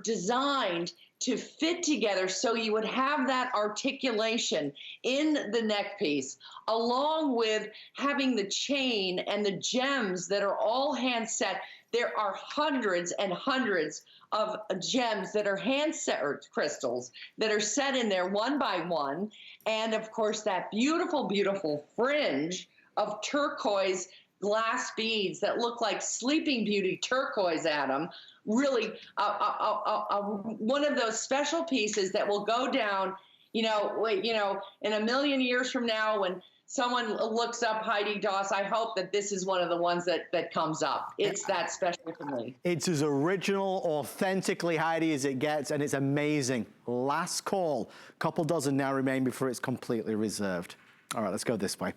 designed to fit together so you would have that articulation in the neck piece, along with having the chain and the gems that are all hand set. There are hundreds and hundreds of gems that are hand set, or crystals that are set in there one by one. And of course, that beautiful, beautiful fringe of turquoise glass beads that look like Sleeping Beauty turquoise, Adam. Really, one of those special pieces that will go down, in a million years from now when someone looks up Heidi Daus, I hope that this is one of the ones that comes up. It's that special to me. It's as original, authentically Heidi as it gets, and it's amazing. Last call. Couple dozen now remain before it's completely reserved. All right, let's go this way.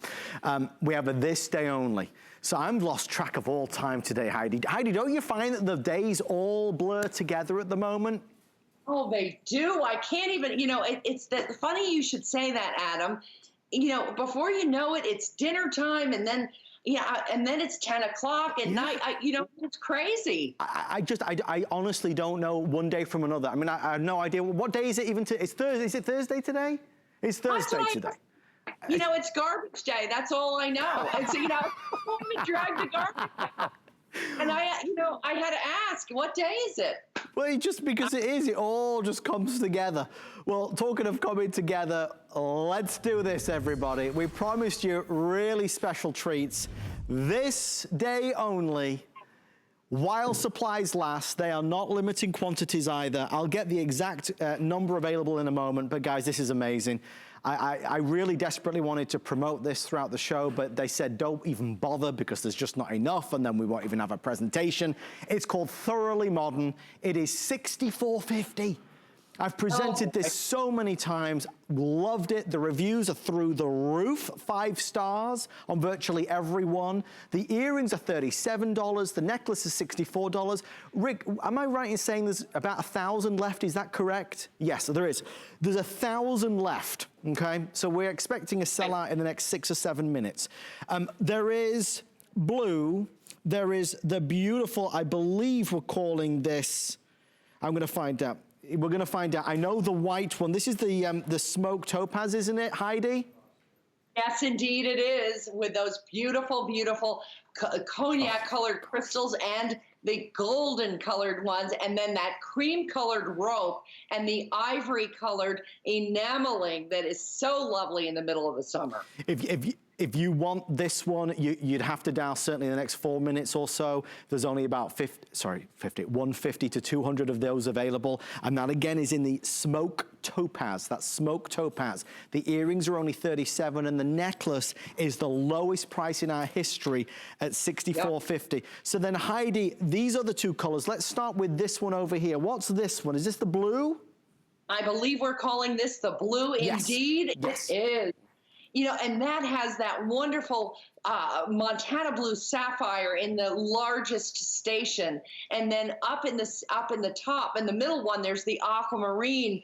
We have a this day only. So I'm lost track of all time today, Heidi. Heidi, don't you find that the days all blur together at the moment? Oh, they do. I can't even, it's that funny you should say that, Adam. Before you know it, it's dinner time, and then it's 10 o'clock at night. It's crazy. I honestly don't know one day from another. I mean, I have no idea. What day is it even? It's Thursday. Is it Thursday today? It's Thursday today. It's garbage day. That's all I know. And so, I'm going to drag the garbage out. And I had to ask, what day is it? Well, just because it is, it all just comes together. Well, talking of coming together, let's do this, everybody. We promised you really special treats. This day only, while supplies last. They are not limiting quantities either. I'll get the exact number available in a moment, but guys, this is amazing. I really desperately wanted to promote this throughout the show, but they said don't even bother because there's just not enough, and then we won't even have a presentation. It's called Thoroughly Modern. It is $64.50. I've presented this so many times, loved it. The reviews are through the roof, 5 stars on virtually every one. The earrings are $37, the necklace is $64. Rick, am I right in saying there's about 1,000 left? Is that correct? Yes, there is. There's 1,000 left, okay? So we're expecting a sellout in the next 6 or 7 minutes. There is blue, there is the beautiful, I believe we're calling this, I'm gonna find out. We're going to find out. I know the white one. This is the smoked topaz, isn't it, Heidi? Yes, indeed it is, with those beautiful, beautiful cognac-colored crystals and the golden-colored ones, and then that cream-colored rope and the ivory-colored enameling that is so lovely in the middle of the summer. If you want this one, you'd have to dial certainly in the next 4 minutes or so. There's only about 150 to 200 of those available. And that again is in the smoke topaz, that smoke topaz. The earrings are only $37 and the necklace is the lowest price in our history at $64.50. Yep. So then Heidi, these are the 2 colors. Let's start with this one over here. What's this one? Is this the blue? I believe we're calling this the blue. Yes. Indeed, yes. It is. And that has that wonderful Montana blue sapphire in the largest station, and then up in the top, in the middle one, there's the aquamarine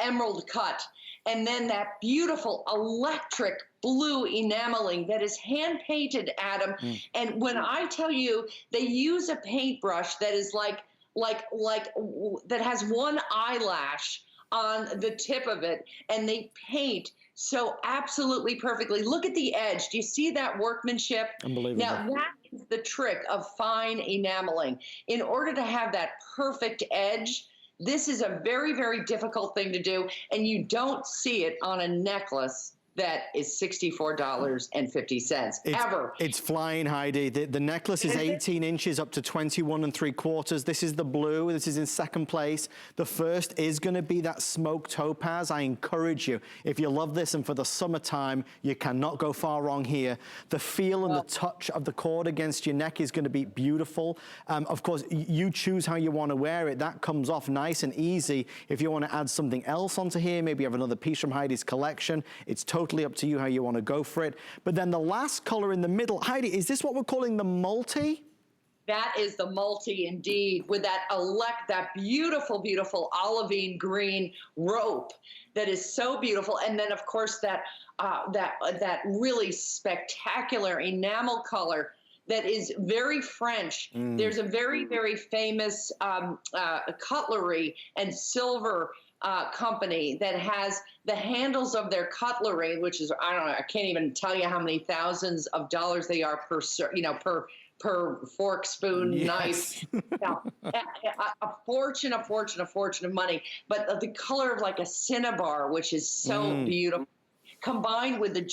emerald cut, and then that beautiful electric blue enameling that is hand painted, Adam. And when I tell you, they use a paintbrush that is like that has one eyelash on the tip of it, and they paint so absolutely perfectly. Look at the edge. Do you see that workmanship? Unbelievable. Now, that is the trick of fine enameling. In order to have that perfect edge, this is a very, very difficult thing to do, and you don't see it on a necklace that is $64.50 ever. It's flying, Heidi. The necklace is 18 inches up to 21 3/4. This is the blue. This is in second place. The first is going to be that smoked topaz. I encourage you, if you love this and for the summertime, you cannot go far wrong here. The feel and the touch of the cord against your neck is going to be beautiful. Of course, you choose how you want to wear it. That comes off nice and easy. If you want to add something else onto here, maybe you have another piece from Heidi's collection, it's totally up to you how you want to go for it. But then the last color in the middle, Heidi, is this what we're calling the multi? That is the multi indeed, with that beautiful, beautiful olivine green rope that is so beautiful, and then of course that really spectacular enamel color that is very French. There's a very, very famous cutlery and silver company that has the handles of their cutlery, which is, I don't know, I can't even tell you how many thousands of dollars they are per fork, spoon, knife. A fortune of money. But the color of like a cinnabar, which is so beautiful, combined with the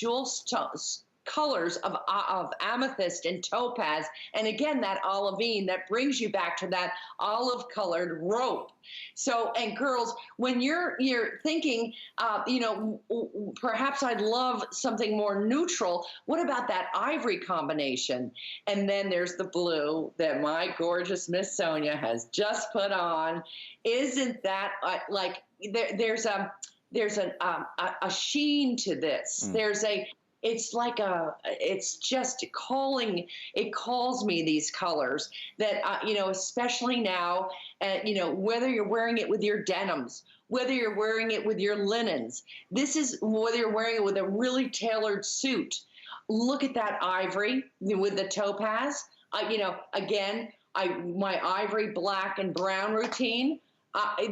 colors of amethyst and topaz, and again that olivine that brings you back to that olive colored rope. So, and girls, when you're thinking, perhaps I'd love something more neutral, what about that ivory combination? And then there's the blue that my gorgeous Miss Sonia has just put on. Isn't that there's a sheen to this. It's just it calls me these colors that, especially now, whether you're wearing it with your denims, whether you're wearing it with your linens, whether you're wearing it with a really tailored suit. Look at that ivory with the topaz. My ivory, black, and brown routine.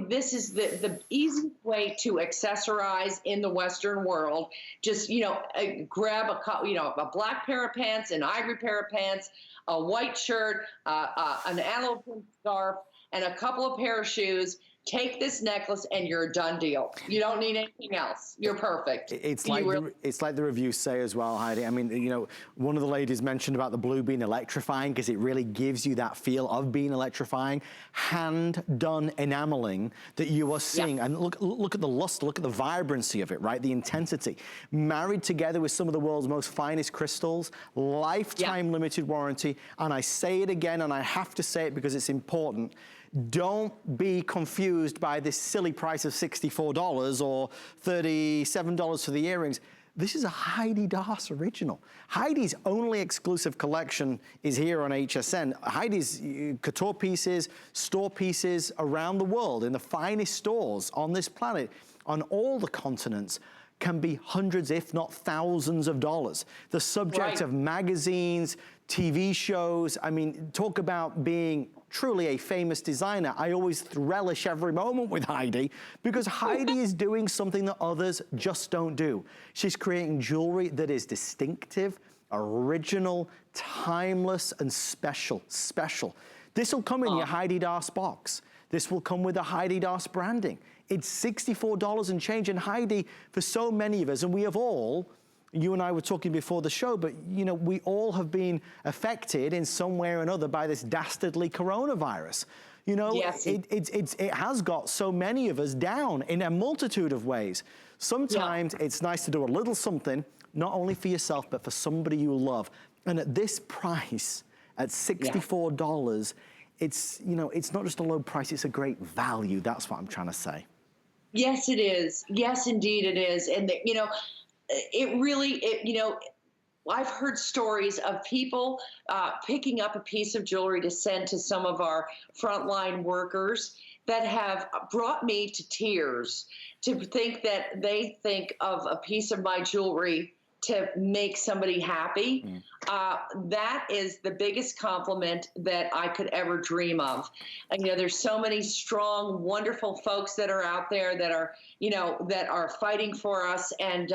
This is the easy way to accessorize in the Western world. Just, grab a black pair of pants, an ivory pair of pants, a white shirt, an antelope scarf, and a couple of pair of shoes. Take this necklace and you're a done deal. You don't need anything else. You're perfect. It's like the reviews say as well, Heidi. I mean, one of the ladies mentioned about the blue being electrifying because it really gives you that feel of being electrifying. Hand-done enameling that you are seeing. And look at the luster, look at the vibrancy of it, right? The intensity. Married together with some of the world's most finest crystals, lifetime limited warranty. And I say it again, and I have to say it because it's important. Don't be confused by this silly price of $64 or $37 for the earrings. This is a Heidi Daus original. Heidi's only exclusive collection is here on HSN. Heidi's couture pieces, store pieces around the world in the finest stores on this planet, on all the continents, can be hundreds, if not thousands of dollars. The subject of magazines, TV shows. I mean, talk about being truly a famous designer. I always relish every moment with Heidi because Heidi is doing something that others just don't do. She's creating jewelry that is distinctive, original, timeless, and special. This will come in your Heidi Daus box. This will come with the Heidi Daus branding. It's $64 and change. And Heidi, for so many of us, and we have all, you and I were talking before the show, but we all have been affected in some way or another by this dastardly coronavirus. It has got so many of us down in a multitude of ways. Sometimes it's nice to do a little something, not only for yourself, but for somebody you love. And at this price, at $64, it's not just a low price, it's a great value. That's what I'm trying to say. Yes, it is. Yes, indeed it is. And I've heard stories of people picking up a piece of jewelry to send to some of our frontline workers that have brought me to tears to think that they think of a piece of my jewelry to make somebody happy. That is the biggest compliment that I could ever dream of. And, there's so many strong, wonderful folks that are out there that are, that are fighting for us. And,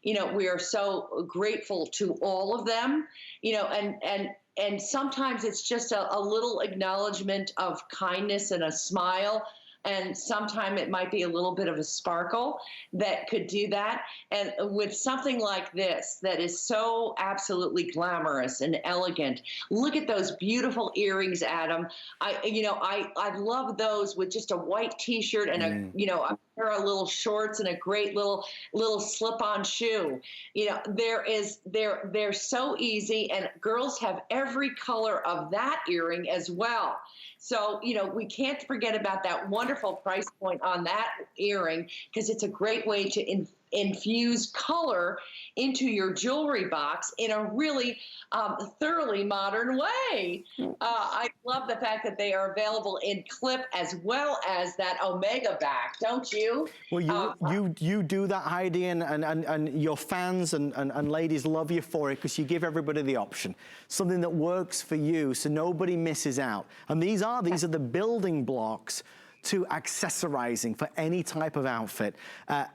we are so grateful to all of them, and sometimes it's just a little acknowledgement of kindness and a smile. And sometimes it might be a little bit of a sparkle that could do that. And with something like this that is so absolutely glamorous and elegant, look at those beautiful earrings, Adam. I love those with just a white T-shirt and a pair of little shorts and a great little slip-on shoe. They're so easy, and girls have every color of that earring as well. So, we can't forget about that wonderful price point on that earring because it's a great way to infuse color into your jewelry box in a really thoroughly modern way. I love the fact that they are available in clip as well as that Omega back, don't you? Well, you do that, Heidi, and your fans and ladies love you for it because you give everybody the option. Something that works for you so nobody misses out. And these are the building blocks to accessorizing for any type of outfit.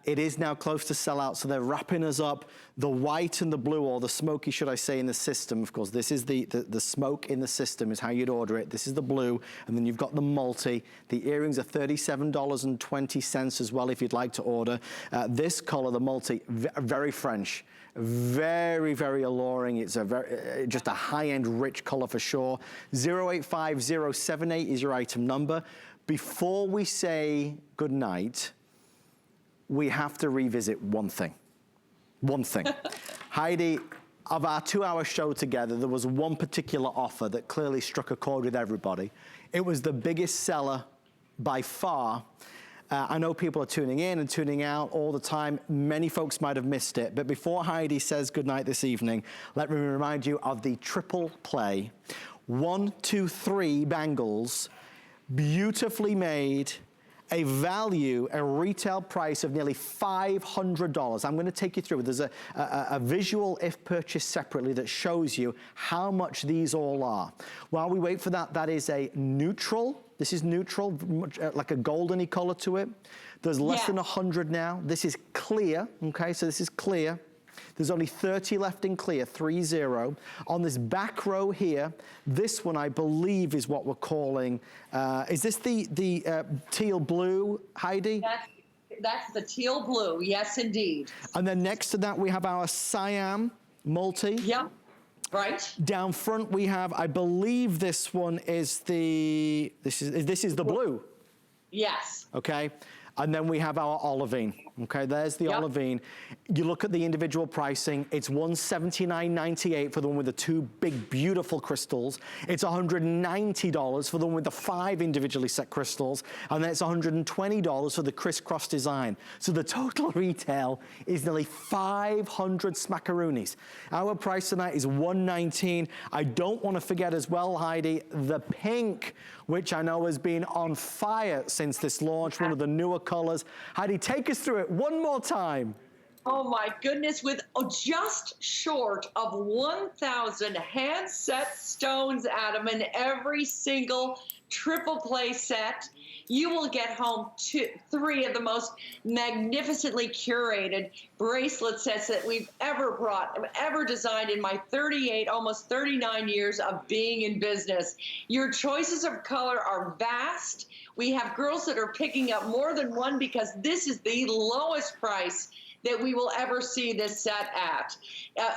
It is now close to sell out, so they're wrapping us up. The white and the blue, or the smoky, should I say, in the system. Of course, this is the smoke in the system is how you'd order it. This is the blue, and then you've got the multi. The earrings are $37.20 as well if you'd like to order. This color, the multi, very French. Very, very alluring. It's a just a high-end, rich color for sure. 085078 is your item number. Before we say goodnight, we have to revisit one thing. One thing. Heidi, of our 2-hour show together, there was one particular offer that clearly struck a chord with everybody. It was the biggest seller by far. I know people are tuning in and tuning out all the time. Many folks might have missed it. But before Heidi says goodnight this evening, let me remind you of the triple play. 1, 2, 3 bangles, beautifully made, a value, a retail price of nearly $500. I'm going to take you through. There's a visual, if purchased separately, that shows you how much these all are. While we wait for that, that is a neutral. This is neutral, much, like a goldeny color to it. There's less than 100 now. This is clear, okay, so this is clear. There's only 30 left in clear, 30. On this back row here, this one I believe is what we're calling, is this the teal blue, Heidi? That's the teal blue, yes indeed. And then next to that we have our Siam multi. Yep, right. Down front we have, I believe this one is this is the blue. Yes. Okay. And then we have our Olivine. Okay, there's the Olivine. You look at the individual pricing, it's $179.98 for the one with the 2 big, beautiful crystals. It's $190 for the one with the 5 individually set crystals. And then it's $120 for the crisscross design. So the total retail is nearly 500 smackaroonies. Our price tonight is $119. I don't want to forget as well, Heidi, the pink, which I know has been on fire since this launch, one of the newer colors. Heidi, take us through it one more time. Oh my goodness, with just short of 1,000 hand-set stones, Adam, in every single triple play set, you will get home 3 of the most magnificently curated bracelet sets that we've ever designed in my 38, almost 39 years of being in business. Your choices of color are vast. We have girls that are picking up more than one because this is the lowest price that we will ever see this set at.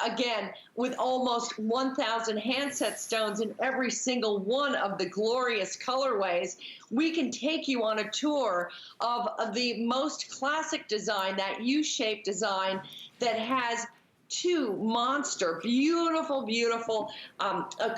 Again, with almost 1,000 handset stones in every single one of the glorious colorways, we can take you on a tour of the most classic design, that U-shaped design that has 2 monster, beautiful, beautiful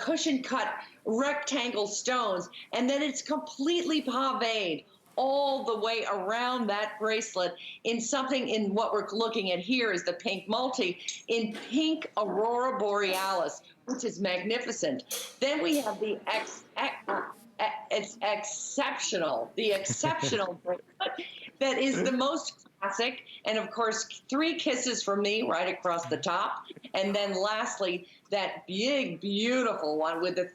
cushion cut rectangle stones, and then it's completely paved all the way around that bracelet in something in what we're looking at here is the pink multi in pink Aurora Borealis, which is magnificent. Then we have the exceptional bracelet that is the most classic, and of course 3 kisses from me right across the top, and then lastly that big beautiful one with the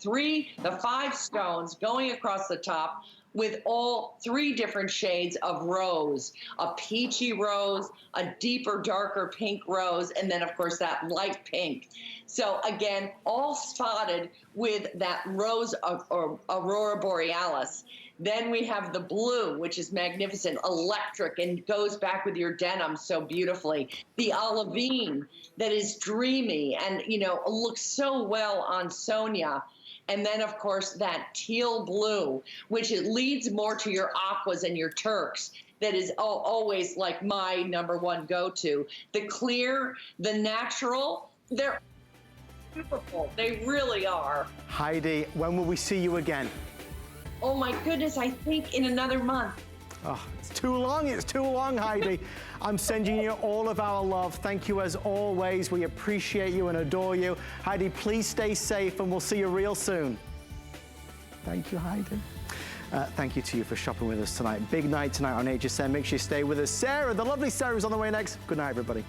5 stones going across the top, with all 3 different shades of rose, a peachy rose, a deeper, darker pink rose, and then of course that light pink. So again, all spotted with that rose or Aurora Borealis. Then we have the blue, which is magnificent, electric, and goes back with your denim so beautifully. The Olivine that is dreamy and, you know, looks so well on Sonia. And then, of course, that teal blue, which it leads more to your aquas and your turks. That is always like my #1 go-to. The clear, the natural, they're beautiful. They really are. Heidi, when will we see you again? Oh my goodness, I think in another month. Oh, it's too long, Heidi. I'm sending you all of our love. Thank you as always. We appreciate you and adore you. Heidi, please stay safe and we'll see you real soon. Thank you, Heidi. Thank you to you for shopping with us tonight. Big night tonight on HSN. Make sure you stay with us. Sarah, the lovely Sarah is on the way next. Good night, everybody.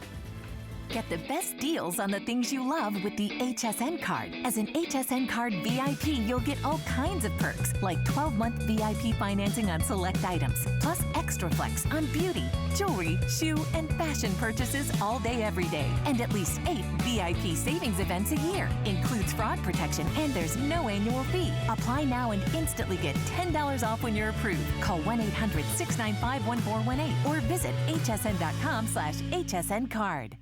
Get the best deals on the things you love with the Hsn Card. As an Hsn Card VIP, you'll get all kinds of perks, like 12-month VIP financing on select items, plus extra flex on beauty, jewelry, shoe, and fashion purchases all day, every day. And at least 8 VIP savings events a year. Includes fraud protection, and there's no annual fee. Apply now and instantly get $10 off when you're approved. Call 1-800-695-1418 or visit hsn.com/HSN Card.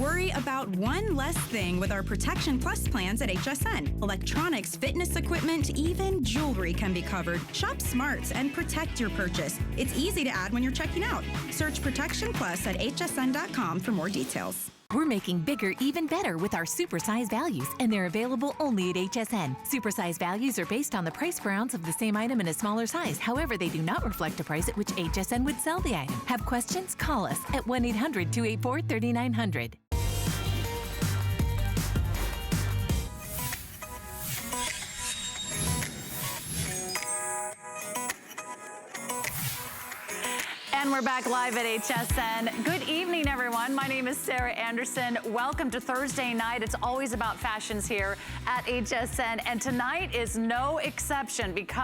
Worry about one less thing with our Protection Plus plans at HSN. Electronics, fitness equipment, even jewelry can be covered. Shop smart and protect your purchase. It's easy to add when you're checking out. Search Protection Plus at hsn.com for more details. We're making bigger even better with our supersize values, and they're available only at HSN. Supersize values are based on the price per ounce of the same item in a smaller size. However, they do not reflect a price at which HSN would sell the item. Have questions? Call us at 1-800-284-3900. And we're back live at HSN. Good evening, everyone. My name is Sarah Anderson. Welcome to Thursday night. It's always about fashions here at HSN. And tonight is no exception because